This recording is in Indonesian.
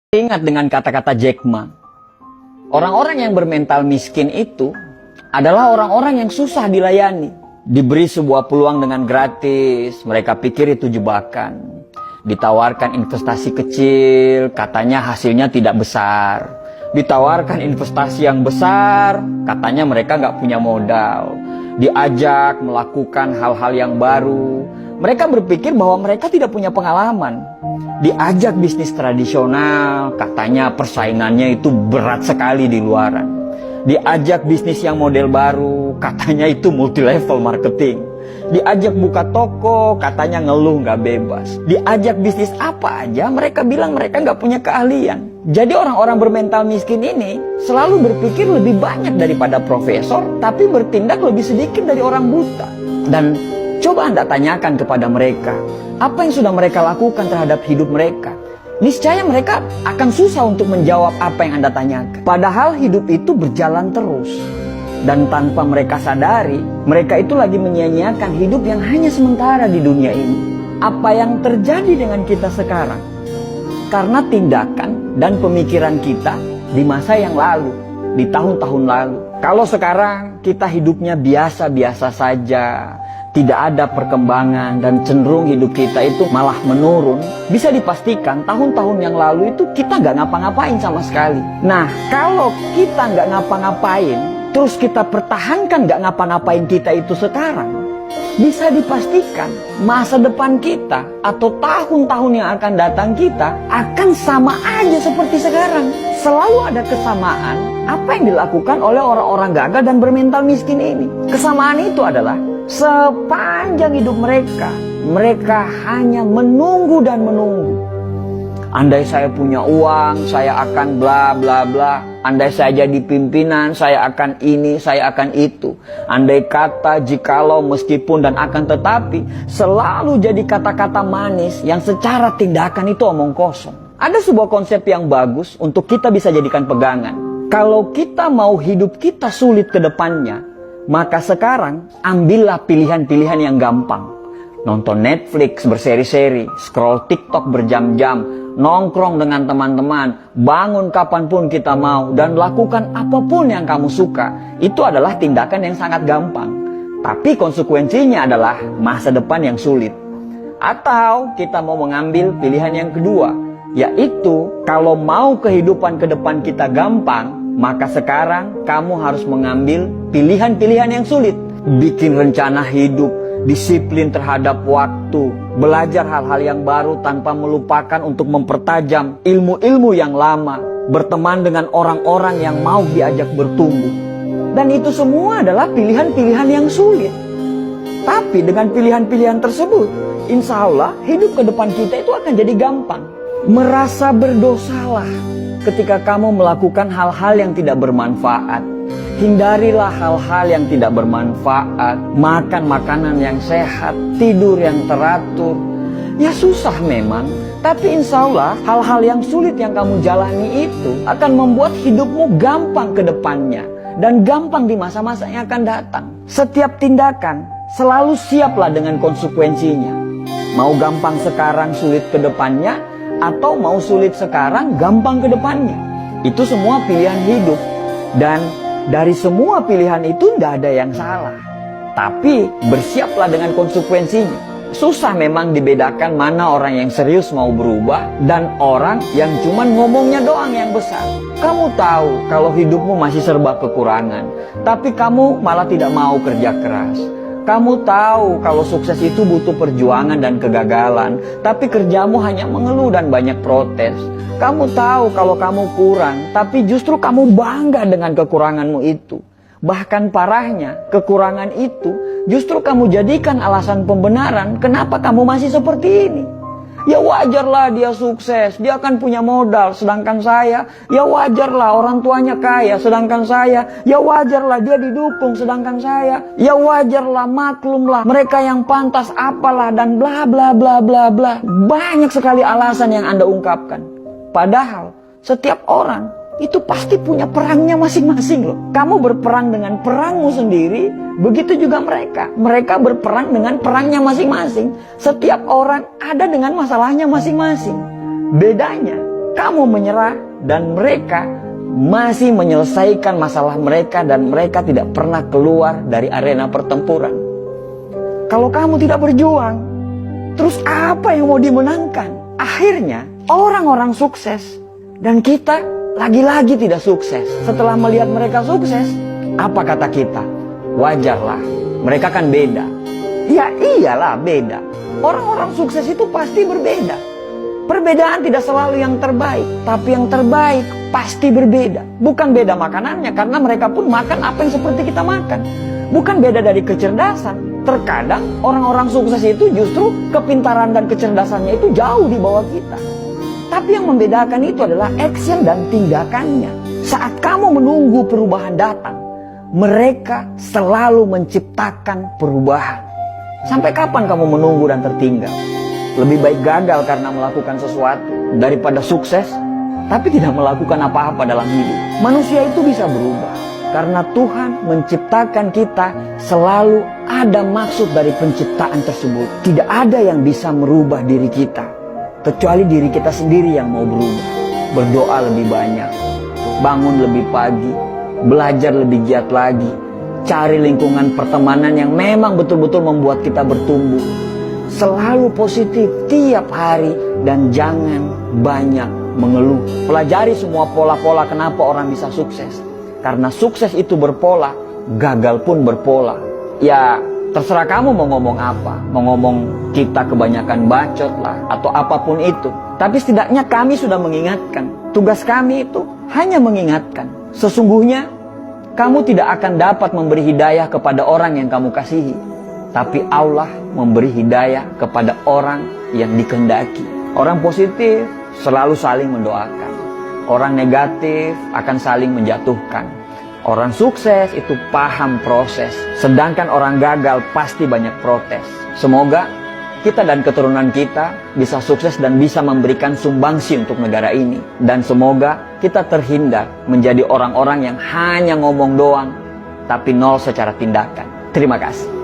Ingat dengan kata-kata Jack Ma. Orang-orang yang bermental miskin itu adalah orang-orang yang susah dilayani. Diberi sebuah peluang dengan gratis, mereka pikir itu jebakan. Ditawarkan investasi kecil, katanya hasilnya tidak besar. Ditawarkan investasi yang besar, katanya mereka nggak punya modal. Diajak melakukan hal-hal yang baru, mereka berpikir bahwa mereka tidak punya pengalaman. Diajak bisnis tradisional, katanya persaingannya itu berat sekali di luaran. Diajak bisnis yang model baru, katanya itu multi level marketing. Diajak buka toko, katanya ngeluh nggak bebas. Diajak bisnis apa aja, mereka bilang mereka nggak punya keahlian. Jadi orang-orang bermental miskin ini selalu berpikir lebih banyak daripada profesor, tapi bertindak lebih sedikit dari orang buta. Dan coba Anda tanyakan kepada mereka, apa yang sudah mereka lakukan terhadap hidup mereka? Niscaya mereka akan susah untuk menjawab apa yang Anda tanyakan. Padahal hidup itu berjalan terus. Dan tanpa mereka sadari, mereka itu lagi menyia-nyiakan hidup yang hanya sementara di dunia ini. Apa yang terjadi dengan kita sekarang? Karena tindakan dan pemikiran kita di masa yang lalu, di tahun-tahun lalu. Kalau sekarang kita hidupnya biasa-biasa saja, tidak ada perkembangan dan cenderung hidup kita itu malah menurun, bisa dipastikan tahun-tahun yang lalu itu kita nggak ngapa-ngapain sama sekali. Nah, kalau kita nggak ngapa-ngapain, terus kita pertahankan nggak ngapa-ngapain kita itu sekarang, bisa dipastikan masa depan kita atau tahun-tahun yang akan datang kita akan sama aja seperti sekarang. Selalu ada kesamaan apa yang dilakukan oleh orang-orang gagal dan bermental miskin ini. Kesamaan itu adalah sepanjang hidup mereka, mereka hanya menunggu dan menunggu. Andai saya punya uang, saya akan bla bla bla. Andai saya jadi pimpinan, saya akan ini, saya akan itu. Andai kata, jikalau, meskipun, dan akan tetapi, selalu jadi kata-kata manis yang secara tindakan itu omong kosong. Ada sebuah konsep yang bagus untuk kita bisa jadikan pegangan. Kalau kita mau hidup kita sulit ke depannya, maka sekarang ambillah pilihan-pilihan yang gampang. Nonton Netflix berseri-seri, scroll TikTok berjam-jam, nongkrong dengan teman-teman, bangun kapanpun kita mau, dan lakukan apapun yang kamu suka. Itu adalah tindakan yang sangat gampang. Tapi konsekuensinya adalah masa depan yang sulit. Atau kita mau mengambil pilihan yang kedua, yaitu kalau mau kehidupan ke depan kita gampang, maka sekarang kamu harus mengambil pilihan-pilihan yang sulit. Bikin rencana hidup, disiplin terhadap waktu, belajar hal-hal yang baru tanpa melupakan untuk mempertajam ilmu-ilmu yang lama, berteman dengan orang-orang yang mau diajak bertumbuh. Dan itu semua adalah pilihan-pilihan yang sulit. Tapi dengan pilihan-pilihan tersebut, insya Allah hidup ke depan kita itu akan jadi gampang. Merasa berdosalah ketika kamu melakukan hal-hal yang tidak bermanfaat. Hindarilah hal-hal yang tidak bermanfaat, makan makanan yang sehat, tidur yang teratur. Ya susah memang, tapi insya Allah hal-hal yang sulit yang kamu jalani itu akan membuat hidupmu gampang ke depannya. Dan gampang di masa-masa yang akan datang. Setiap tindakan selalu siaplah dengan konsekuensinya. Mau gampang sekarang sulit ke depannya, atau mau sulit sekarang gampang ke depannya. Itu semua pilihan hidup. Dan dari semua pilihan itu tidak ada yang salah. Tapi bersiaplah dengan konsekuensinya. Susah memang dibedakan mana orang yang serius mau berubah dan orang yang cuman ngomongnya doang yang besar. Kamu tahu kalau hidupmu masih serba kekurangan, tapi kamu malah tidak mau kerja keras. Kamu tahu kalau sukses itu butuh perjuangan dan kegagalan, tapi kerjamu hanya mengeluh dan banyak protes. Kamu tahu kalau kamu kurang, tapi justru kamu bangga dengan kekuranganmu itu. Bahkan parahnya, kekurangan itu justru kamu jadikan alasan pembenaran kenapa kamu masih seperti ini. Ya wajarlah dia sukses, dia akan punya modal, sedangkan saya, ya wajarlah orang tuanya kaya, sedangkan saya, ya wajarlah dia didukung, sedangkan saya, ya wajarlah, maklumlah, mereka yang pantas apalah, dan bla bla bla bla bla. Banyak sekali alasan yang Anda ungkapkan. Padahal setiap orang itu pasti punya perangnya masing-masing loh. Kamu berperang dengan perangmu sendiri, begitu juga mereka. Mereka berperang dengan perangnya masing-masing. Setiap orang ada dengan masalahnya masing-masing. Bedanya, kamu menyerah dan mereka masih menyelesaikan masalah mereka dan mereka tidak pernah keluar dari arena pertempuran. Kalau kamu tidak berjuang, terus apa yang mau dimenangkan? Akhirnya orang-orang sukses dan kita lagi-lagi tidak sukses. Setelah melihat mereka sukses, apa kata kita? Wajarlah, mereka kan beda. Ya iyalah beda. Orang-orang sukses itu pasti berbeda. Perbedaan tidak selalu yang terbaik, tapi yang terbaik pasti berbeda. Bukan beda makanannya, karena mereka pun makan apa yang seperti kita makan. Bukan beda dari kecerdasan. Terkadang orang-orang sukses itu justru kepintaran dan kecerdasannya itu jauh di bawah kita. Tapi yang membedakan itu adalah action dan tindakannya. Saat kamu menunggu perubahan datang, mereka selalu menciptakan perubahan. Sampai kapan kamu menunggu dan tertinggal? Lebih baik gagal karena melakukan sesuatu daripada sukses tapi tidak melakukan apa-apa dalam hidup. Manusia itu bisa berubah karena Tuhan menciptakan kita, selalu ada maksud dari penciptaan tersebut. Tidak ada yang bisa merubah diri kita kecuali diri kita sendiri yang mau berubah. Berdoa lebih banyak, bangun lebih pagi, belajar lebih giat lagi, cari lingkungan pertemanan yang memang betul-betul membuat kita bertumbuh. Selalu positif tiap hari dan jangan banyak mengeluh. Pelajari semua pola-pola kenapa orang bisa sukses. Karena sukses itu berpola, gagal pun berpola. Ya terserah kamu mau ngomong apa. Mau ngomong kita kebanyakan bacot lah atau apapun itu. Tapi setidaknya kami sudah mengingatkan. Tugas kami itu hanya mengingatkan. Sesungguhnya kamu tidak akan dapat memberi hidayah kepada orang yang kamu kasihi. Tapi Allah memberi hidayah kepada orang yang dikehendaki. Orang positif selalu saling mendoakan. Orang negatif akan saling menjatuhkan. Orang sukses itu paham proses. Sedangkan orang gagal pasti banyak protes. Semoga kita dan keturunan kita bisa sukses dan bisa memberikan sumbangsi untuk negara ini. Dan semoga kita terhindar menjadi orang-orang yang hanya ngomong doang, tapi nol secara tindakan. Terima kasih.